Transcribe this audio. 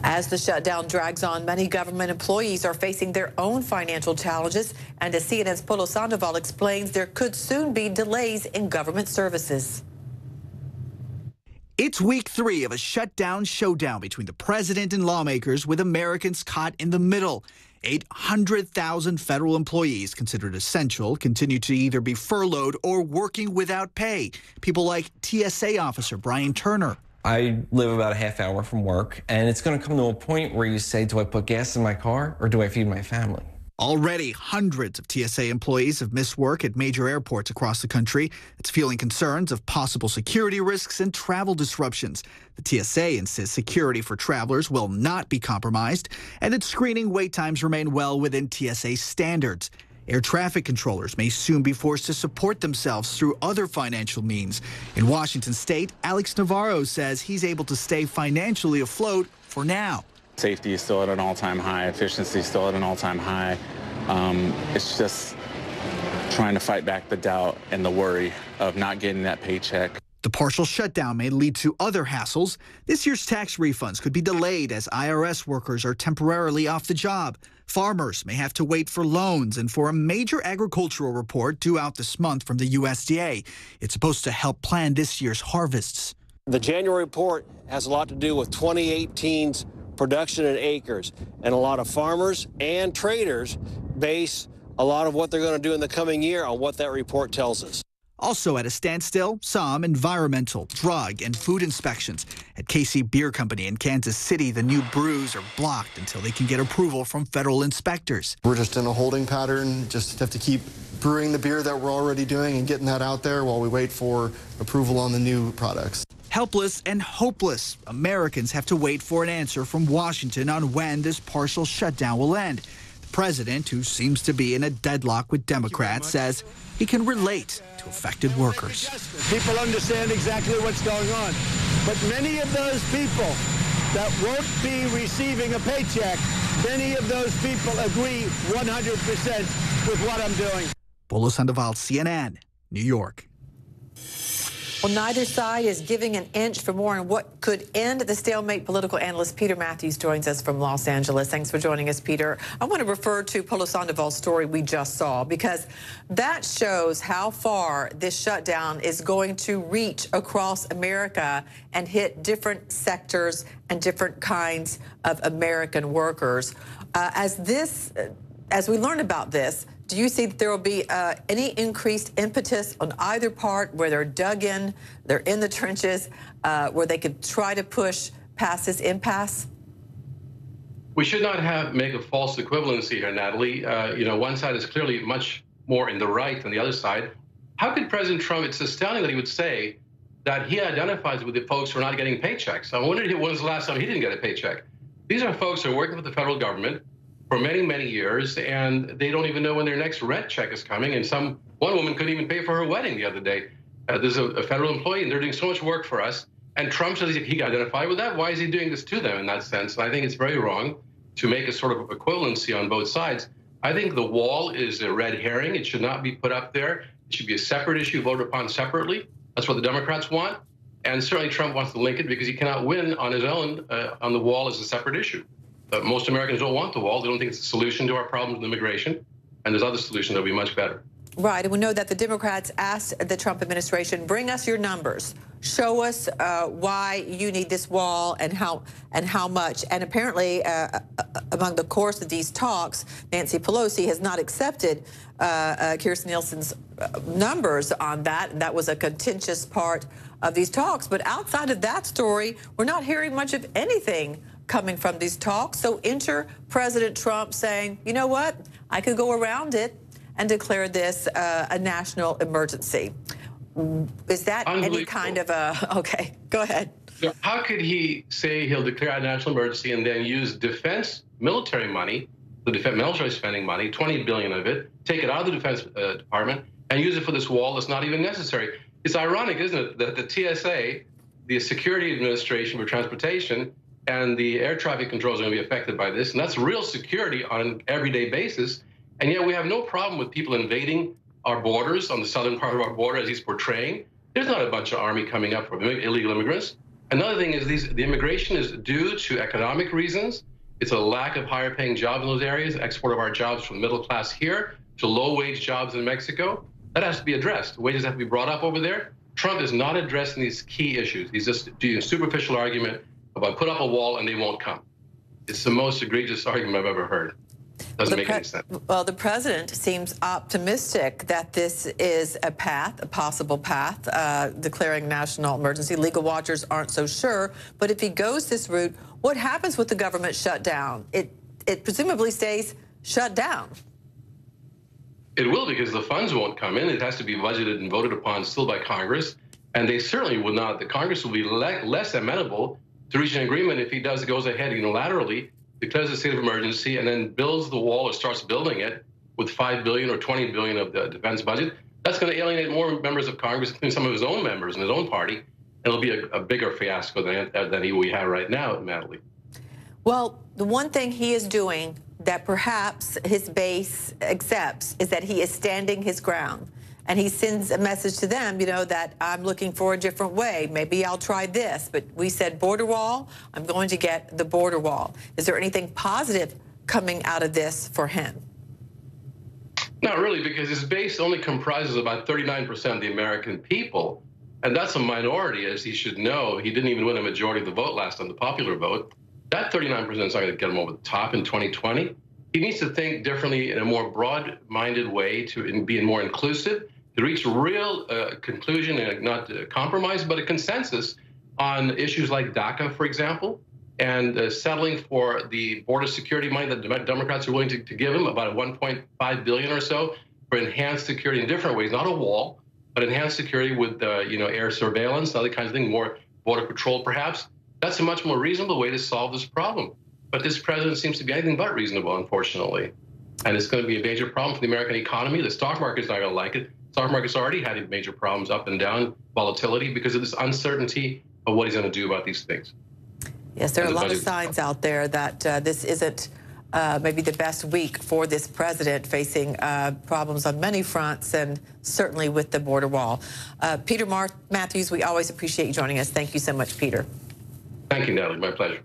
As the shutdown drags on, many government employees are facing their own financial challenges. And as CNN's Polo Sandoval explains, there could soon be delays in government services. It's week 3 of a shutdown showdown between the president and lawmakers, with Americans caught in the middle. 800,000 federal employees considered essential continue to either be furloughed or working without pay. People like TSA officer Brian Turner. I live about a half hour from work, and it's going to come to a point where you say, do I put gas in my car or do I feed my family? Already, hundreds of TSA employees have missed work at major airports across the country. It's fueling concerns of possible security risks and travel disruptions. The TSA insists security for travelers will not be compromised, and that screening wait times remain well within TSA standards. Air traffic controllers may soon be forced to support themselves through other financial means. In Washington state, Alex Navarro says he's able to stay financially afloat for now. Safety is still at an all-time high. Efficiency is still at an all-time high. It's just trying to fight back the doubt and the worry of not getting that paycheck. The partial shutdown may lead to other hassles. This year's tax refunds could be delayed as IRS workers are temporarily off the job. Farmers may have to wait for loans and for a major agricultural report due out this month from the USDA. It's supposed to help plan this year's harvests. The January report has a lot to do with 2018's production in acres, and a lot of farmers and traders base a lot of what they're going to do in the coming year on what that report tells us. Also at a standstill, some environmental, drug, and food inspections. At KC Beer Company in Kansas City, the new brews are blocked until they can get approval from federal inspectors. We're just in a holding pattern, just have to keep brewing the beer that we're already doing and getting that out there while we wait for approval on the new products. Helpless and hopeless, Americans have to wait for an answer from Washington on when this partial shutdown will end. The president, who seems to be in a deadlock with Democrats, says he can relate to affected workers. People understand exactly what's going on, but many of those people that won't be receiving a paycheck, many of those people agree 100% with what I'm doing. Polo Sandoval, CNN, New York. Well, neither side is giving an inch for more on what could end the stalemate. Political analyst Peter Mathews joins us from Los Angeles. Thanks for joining us, Peter. I want to refer to Polo Sandoval's story we just saw, because that shows how far this shutdown is going to reach across America and hit different sectors and different kinds of American workers. As we learn about this, do you see that there will be any increased impetus on either part, where they're dug in, they're in the trenches, where they could try to push past this impasse? We should not make a false equivalency here, Natalie. One side is clearly much more in the right than the other side. How could President Trump, it's astounding that he would say that he identifies with the folks who are not getting paychecks. I wondered when was the last time he didn't get a paycheck. These are folks who are working for the federal government for many, many years, and they don't even know when their next rent check is coming. And one woman couldn't even pay for her wedding the other day. There's a federal employee, and they're doing so much work for us. And Trump says he identified with that. Why is he doing this to them in that sense? And I think it's very wrong to make a sort of equivalency on both sides. I think the wall is a red herring. It should not be put up there. It should be a separate issue, voted upon separately. That's what the Democrats want. And certainly Trump wants to link it because he cannot win on his own on the wall as a separate issue. Most Americans don't want the wall. They don't think it's a solution to our problems with immigration. And there's other solutions that will be much better. Right. And we know that the Democrats asked the Trump administration, bring us your numbers. Show us why you need this wall and how much. And apparently, among the course of these talks, Nancy Pelosi has not accepted Kirstjen Nielsen's numbers on that. And that was a contentious part of these talks. But outside of that story, we're not hearing much of anything coming from these talks. So enter President Trump saying, you know what, I could go around it and declare this a national emergency. Is that any kind of okay, go ahead. So how could he say he'll declare a national emergency and then use defense military money, the defense military spending money, 20 billion of it, take it out of the Defense Department and use it for this wall that's not even necessary? It's ironic, isn't it, that the TSA, the Security Administration for Transportation, and the air traffic controls are going to be affected by this, and that's real security on an everyday basis. And yet we have no problem with people invading our borders on the southern part of our border, as he's portraying. There's not a bunch of army coming up for illegal immigrants. Another thing is the immigration is due to economic reasons. It's a lack of higher paying jobs in those areas, export of our jobs from middle class here to low wage jobs in Mexico. That has to be addressed. Wages have to be brought up over there. Trump is not addressing these key issues. He's just doing a superficial argument about put up a wall and they won't come. It's the most egregious argument I've ever heard. Doesn't make any sense. Well, the president seems optimistic that this is a path, a possible path, declaring national emergency. Legal watchers aren't so sure. But if he goes this route, what happens with the government shutdown? It presumably stays shut down. It will, because the funds won't come in. It has to be budgeted and voted upon still by Congress. And they certainly will not. The Congress will be less amenable to reach an agreement if he goes ahead unilaterally, declares a state of emergency, and then builds the wall or starts building it with $5 billion or $20 billion of the defense budget. That's going to alienate more members of Congress, including some of his own members in his own party. And it'll be a bigger fiasco than we have right now, Natalie. Well, the one thing he is doing that perhaps his base accepts is that he is standing his ground. And he sends a message to them, you know, that I'm looking for a different way. Maybe I'll try this. But we said border wall. I'm going to get the border wall. Is there anything positive coming out of this for him? Not really, because his base only comprises about 39% of the American people. And that's a minority, as he should know. He didn't even win a majority of the vote last time, the popular vote. That 39% is not going to get him over the top in 2020. He needs to think differently in a more broad-minded way to be more inclusive, to reach a real conclusion and not a compromise, but a consensus on issues like DACA, for example, and settling for the border security money that Democrats are willing to give him, about $1.5 billion or so, for enhanced security in different ways, not a wall, but enhanced security with air surveillance, other kinds of things, more border patrol perhaps. That's a much more reasonable way to solve this problem. But this president seems to be anything but reasonable, unfortunately. And it's going to be a major problem for the American economy. The stock market's not going to like it. Stock market's already had major problems, up and down volatility, because of this uncertainty of what he's going to do about these things. Yes, there are a lot of signs out there that this isn't maybe the best week for this president, facing problems on many fronts, and certainly with the border wall. Peter Mathews, we always appreciate you joining us. Thank you so much, Peter. Thank you, Natalie. My pleasure.